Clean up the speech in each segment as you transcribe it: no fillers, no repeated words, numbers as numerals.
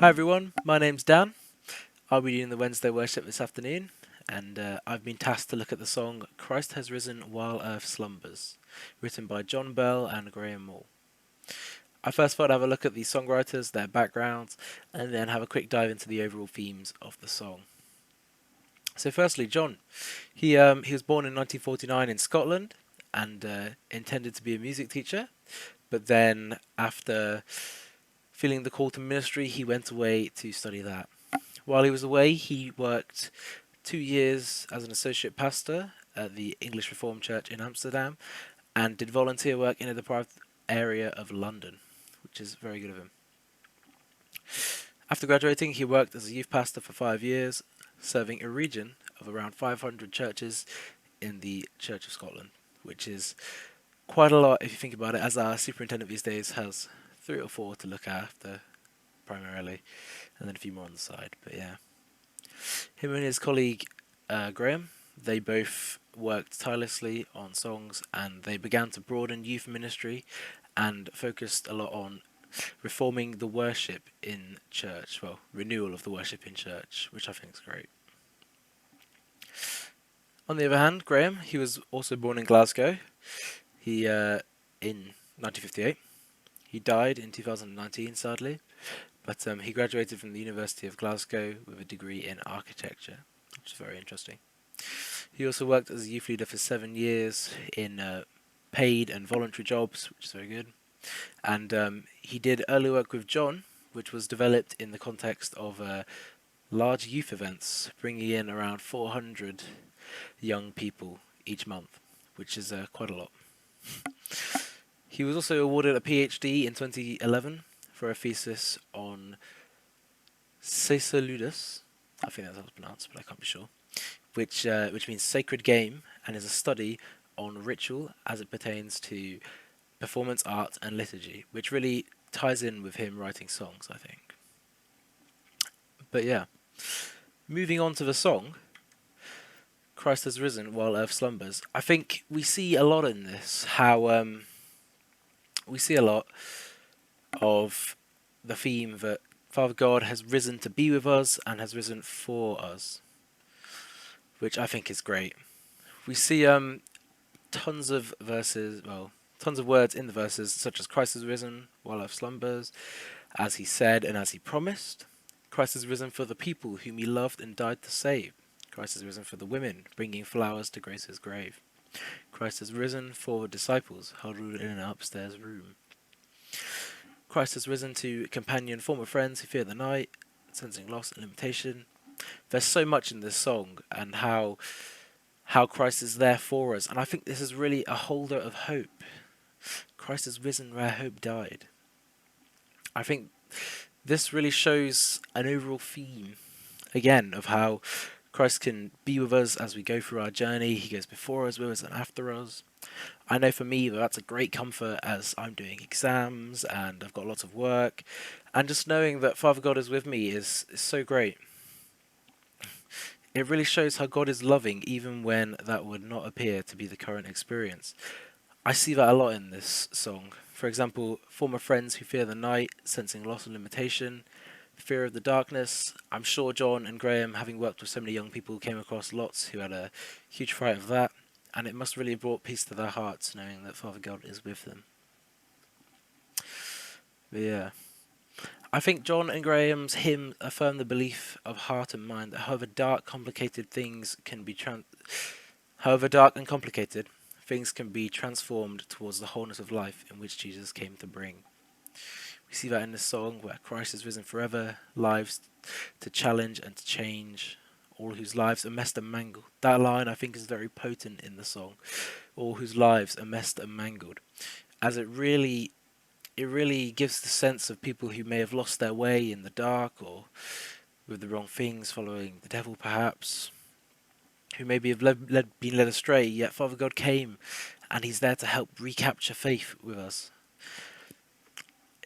Hi everyone, my name's Dan. I'll be doing the Wednesday worship this afternoon, and I've been tasked to look at the song Christ Has Risen While Earth Slumbers, written by John Bell and Graham Moore. I first thought I'd have a look at these songwriters, their backgrounds, and then have a quick dive into the overall themes of the song. So firstly, John, he was born in 1949 in Scotland and intended to be a music teacher, but then after feeling the call to ministry, he went away to study that. While he was away, he worked 2 years as an associate pastor at the English Reformed Church in Amsterdam and did volunteer work in a deprived area of London, which is very good of him. After graduating, he worked as a youth pastor for 5 years, serving a region of around 500 churches in the Church of Scotland, which is quite a lot if you think about it, as our superintendent these days has 3 or 4 to look after primarily, and then a few more on the side. But yeah, him and his colleague Graham, they both worked tirelessly on songs, and they began to broaden youth ministry and focused a lot on reforming the worship in church, well, renewal of the worship in church, which I think is great. On the other hand, Graham, he was also born in Glasgow. He in 1958. He died in 2019, sadly, but he graduated from the University of Glasgow with a degree in architecture, which is very interesting. He also worked as a youth leader for 7 years in paid and voluntary jobs, which is very good. And he did early work with John, which was developed in the context of large youth events, bringing in around 400 young people each month, which is quite a lot. He was also awarded a PhD in 2011 for a thesis on Caesaludus, I think that's how it's pronounced, but I can't be sure, which means sacred game, and is a study on ritual as it pertains to performance art and liturgy, which really ties in with him writing songs, I think. But yeah, moving on to the song, Christ Has Risen While Earth Slumbers, I think we see a lot in this, how we see a lot of the theme that Father God has risen to be with us and has risen for us, which I think is great. We see tons of verses, well, tons of words in the verses, such as Christ has risen while earth slumbers, as he said and as he promised. Christ has risen for the people whom he loved and died to save. Christ has risen for the women, bringing flowers to Grace's grave. Christ has risen for the disciples, huddled in an upstairs room. Christ has risen to companion former friends who fear the night, sensing loss and limitation. There's so much in this song, and how Christ is there for us, and I think this is really a holder of hope. Christ has risen where hope died. I think this really shows an overall theme, again, of how Christ can be with us as we go through our journey. He goes before us, with us, and after us. I know for me that's a great comfort as I'm doing exams and I've got lots of work, and just knowing that Father God is with me is so great. It really shows how God is loving even when that would not appear to be the current experience. I see that a lot in this song. For example, former friends who fear the night, sensing loss and limitation, fear of the darkness. I'm sure John and Graham, having worked with so many young people, came across lots who had a huge fright of that, and it must really have brought peace to their hearts knowing that Father God is with them. But yeah, I think John and Graham's hymn affirm the belief of heart and mind that however dark and complicated things can be transformed towards the wholeness of life in which Jesus came to bring. We see that in this song where Christ has risen forever, lives to challenge and to change, all whose lives are messed and mangled. That line I think is very potent in the song. All whose lives are messed and mangled, as it really gives the sense of people who may have lost their way in the dark or with the wrong things, following the devil perhaps, who maybe have been led astray, yet Father God came and he's there to help recapture faith with us.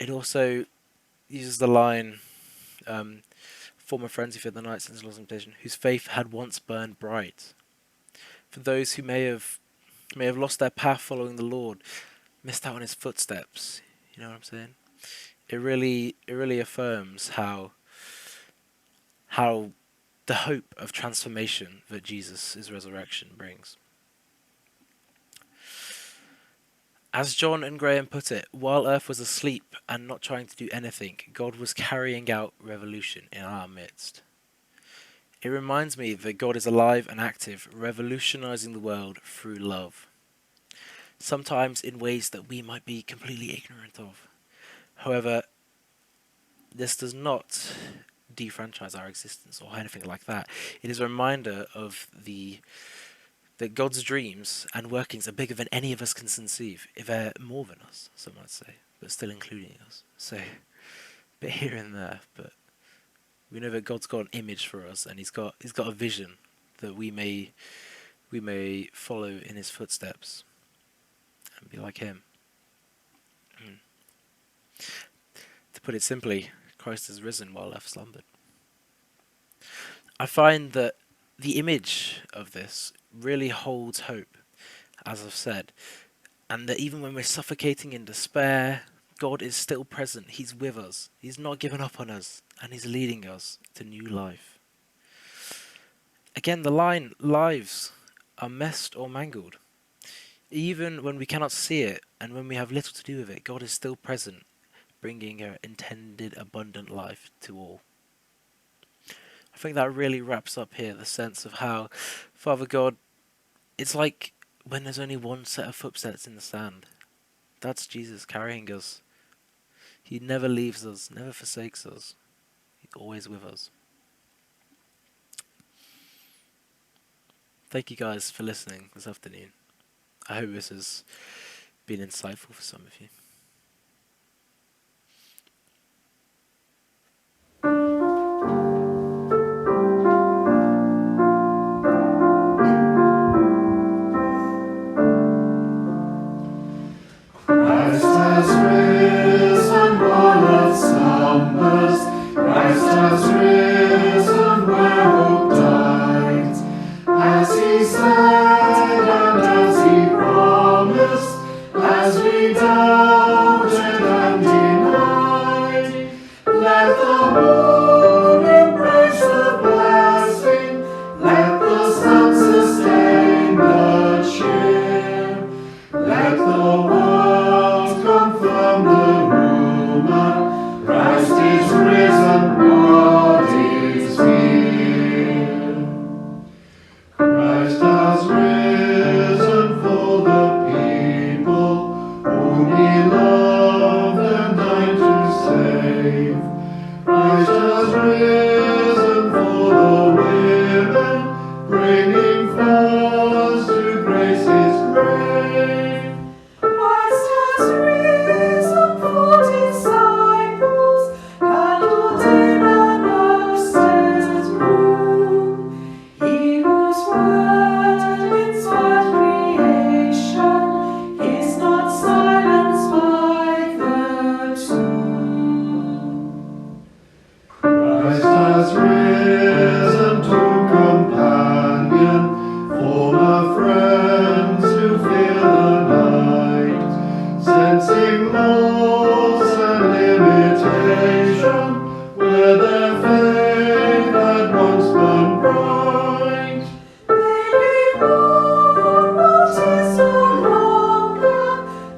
It also uses the line, former friends who feared the night since lost temptation, whose faith had once burned bright. For those who may have lost their path following the Lord, missed out on his footsteps, you know what I'm saying? It really affirms how how the hope of transformation that Jesus' resurrection brings. As John and Graham put it, while Earth was asleep and not trying to do anything, God was carrying out revolution in our midst. It reminds me that God is alive and active, revolutionizing the world through love. Sometimes in ways that we might be completely ignorant of. However, this does not defranchise our existence or anything like that. It is a reminder of that God's dreams and workings are bigger than any of us can conceive. If they're more than us, some might say, but still including us. So, a bit here and there, but we know that God's got an image for us, and He's got a vision that we may follow in His footsteps and be like Him. To put it simply, Christ has risen while Earth slumbered. I find that the image of this really holds hope, as I've said, and that even when we're suffocating in despair, God is still present. He's with us. He's not given up on us, and He's leading us to new life. Again, the line, lives are messed or mangled. Even when we cannot see it, and when we have little to do with it, God is still present, bringing her intended abundant life to all. I think that really wraps up here the sense of how Father God, it's like when there's only one set of footsteps in the sand. That's Jesus carrying us. He never leaves us, never forsakes us. He's always with us. Thank you guys for listening this afternoon. I hope this has been insightful for some of you. Christ has risen, all of slumbers. Christ has risen where hope died. As He said and as He promised, as we doubted and denied, let the moon embrace the blessing, let the sun sustain the cheer, let the world confirm the rumor, Christ is risen, God is here. Christ has risen for the people whom He loved and died to save. Christ has risen for the women, bringing flowers to grace His grave. Christ has risen for disciples, handled in an upstairs room. He whose word inspired creation is not silenced by the tomb. Christ has risen to companion, former friends who fear the night, sensing loss and limitation, where their faith had once burned bright. They bemoan what is no longer,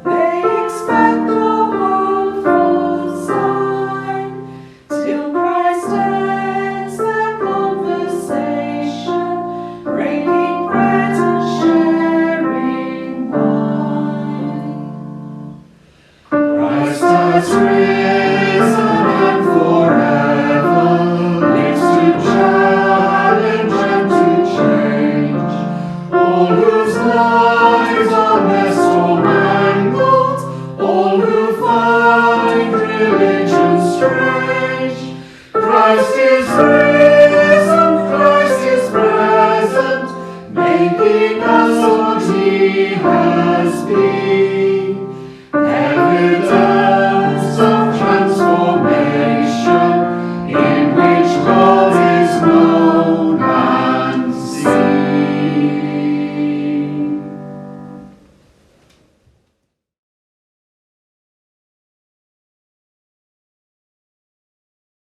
they expect no hopeful sign, till Christ ends their conversation, breaking bread and sharing wine. Christ has risen and forever lives to challenge and to change all whose lives are messed or mangled, all who find religion strange. Christ is risen, Christ is present, making us what He has been.